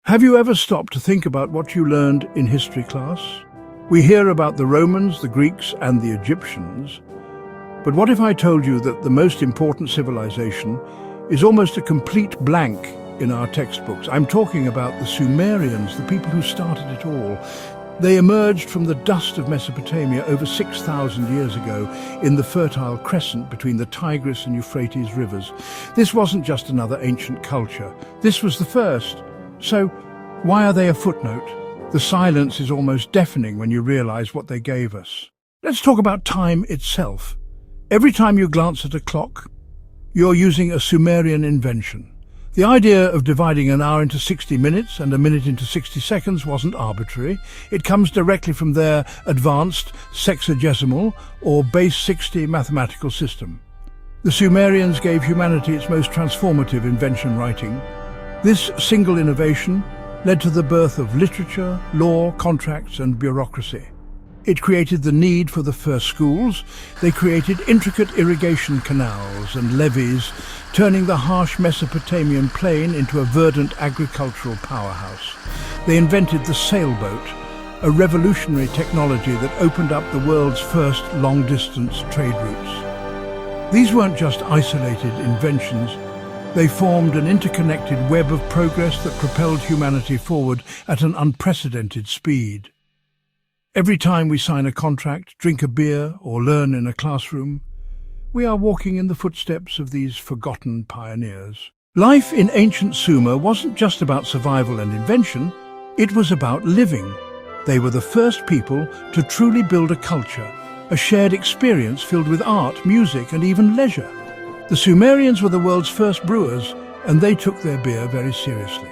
Have you ever stopped to think about what you learned in history class? We hear about the Romans, the Greeks, and the Egyptians. But what if I told you that the most important civilization is almost a complete blank in our textbooks? I'm talking about the Sumerians, the people who started it all. They emerged from the dust of Mesopotamia over 6,000 years ago in the Fertile Crescent between the Tigris and Euphrates rivers. This wasn't just another ancient culture. This was the first. So, why are they a footnote? The silence is almost deafening when you realize what they gave us. Let's talk about time itself. Every time you glance at a clock, you're using a Sumerian invention. The idea of dividing an hour into 60 minutes and a minute into 60 seconds wasn't arbitrary. It comes directly from their advanced sexagesimal or base 60 mathematical system. The Sumerians gave humanity its most transformative invention, writing. This single innovation led to the birth of literature, law, contracts, and bureaucracy. It created the need for the first schools. They created intricate irrigation canals and levees, turning the harsh Mesopotamian plain into a verdant agricultural powerhouse. They invented the sailboat, a revolutionary technology that opened up the world's first long-distance trade routes. These weren't just isolated inventions. They formed an interconnected web of progress that propelled humanity forward at an unprecedented speed. Every time we sign a contract, drink a beer, or learn in a classroom, we are walking in the footsteps of these forgotten pioneers. Life in ancient Sumer wasn't just about survival and invention, it was about living. They were the first people to truly build a culture, a shared experience filled with art, music, and even leisure. The Sumerians were the world's first brewers, and they took their beer very seriously.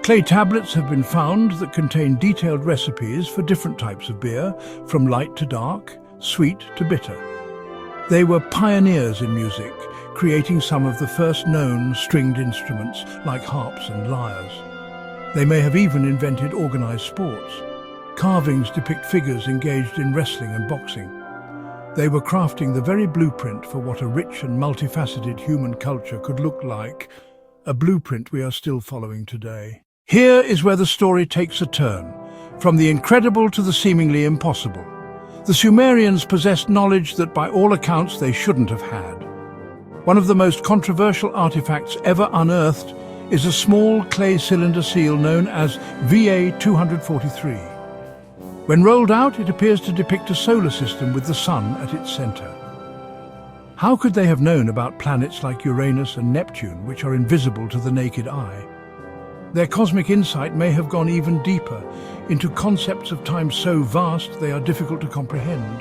Clay tablets have been found that contain detailed recipes for different types of beer, from light to dark, sweet to bitter. They were pioneers in music, creating some of the first known stringed instruments like harps and lyres. They may have even invented organized sports. Carvings depict figures engaged in wrestling and boxing. They were crafting the very blueprint for what a rich and multifaceted human culture could look like, a blueprint we are still following today. Here is where the story takes a turn, from the incredible to the seemingly impossible. The Sumerians possessed knowledge that by all accounts they shouldn't have had. One of the most controversial artifacts ever unearthed is a small clay cylinder seal known as VA-243. When rolled out, it appears to depict a solar system with the sun at its center. How could they have known about planets like Uranus and Neptune, which are invisible to the naked eye? Their cosmic insight may have gone even deeper, into concepts of time so vast they are difficult to comprehend.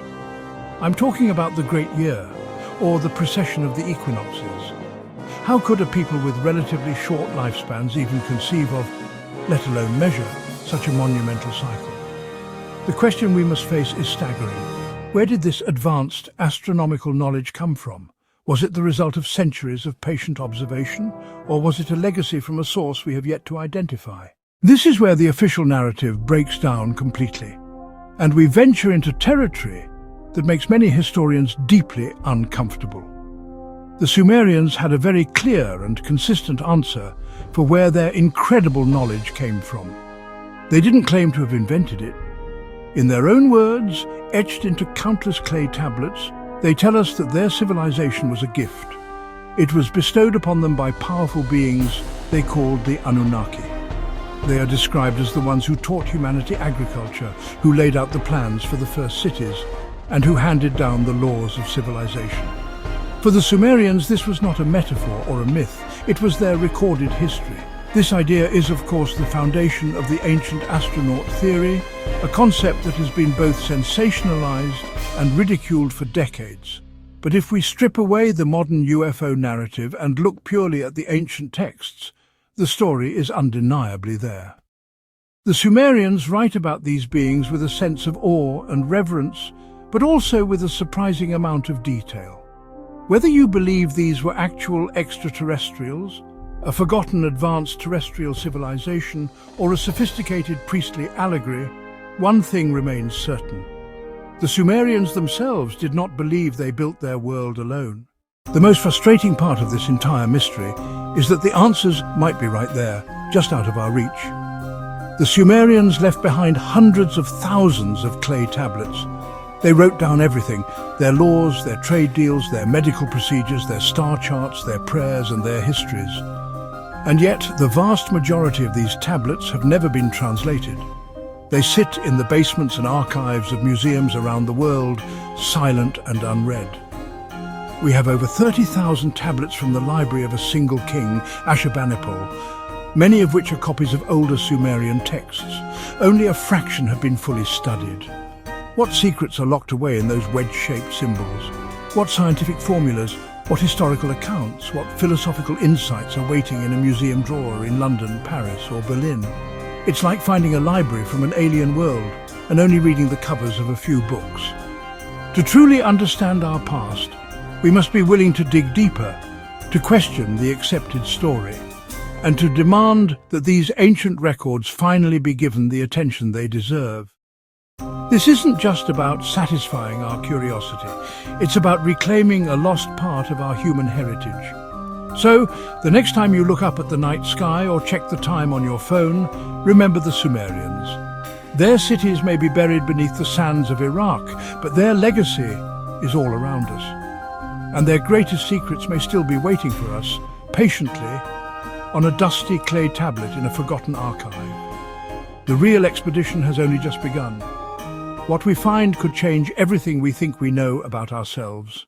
I'm talking about the Great Year, or the precession of the equinoxes. How could a people with relatively short lifespans even conceive of, let alone measure, such a monumental cycle? The question we must face is staggering. Where did this advanced astronomical knowledge come from? Was it the result of centuries of patient observation, or was it a legacy from a source we have yet to identify? This is where the official narrative breaks down completely, and we venture into territory that makes many historians deeply uncomfortable. The Sumerians had a very clear and consistent answer for where their incredible knowledge came from. They didn't claim to have invented it. In their own words, etched into countless clay tablets, they tell us that their civilization was a gift. It was bestowed upon them by powerful beings they called the Anunnaki. They are described as the ones who taught humanity agriculture, who laid out the plans for the first cities, and who handed down the laws of civilization. For the Sumerians, this was not a metaphor or a myth. It was their recorded history. This idea is, of course, the foundation of the ancient astronaut theory, a concept that has been both sensationalized and ridiculed for decades. But if we strip away the modern UFO narrative and look purely at the ancient texts, the story is undeniably there. The Sumerians write about these beings with a sense of awe and reverence, but also with a surprising amount of detail. Whether you believe these were actual extraterrestrials, a forgotten advanced terrestrial civilization, or a sophisticated priestly allegory, one thing remains certain. The Sumerians themselves did not believe they built their world alone. The most frustrating part of this entire mystery is that the answers might be right there, just out of our reach. The Sumerians left behind hundreds of thousands of clay tablets. They wrote down everything: their laws, their trade deals, their medical procedures, their star charts, their prayers, and their histories. And yet, the vast majority of these tablets have never been translated. They sit in the basements and archives of museums around the world, silent and unread. We have over 30,000 tablets from the library of a single king, Ashurbanipal, many of which are copies of older Sumerian texts. Only a fraction have been fully studied. What secrets are locked away in those wedge-shaped symbols? What scientific formulas, what historical accounts, what philosophical insights are waiting in a museum drawer in London, Paris, or Berlin? It's like finding a library from an alien world and only reading the covers of a few books. To truly understand our past, we must be willing to dig deeper, to question the accepted story, and to demand that these ancient records finally be given the attention they deserve. This isn't just about satisfying our curiosity. It's about reclaiming a lost part of our human heritage. So, the next time you look up at the night sky or check the time on your phone, remember the Sumerians. Their cities may be buried beneath the sands of Iraq, but their legacy is all around us. And their greatest secrets may still be waiting for us, patiently, on a dusty clay tablet in a forgotten archive. The real expedition has only just begun. What we find could change everything we think we know about ourselves.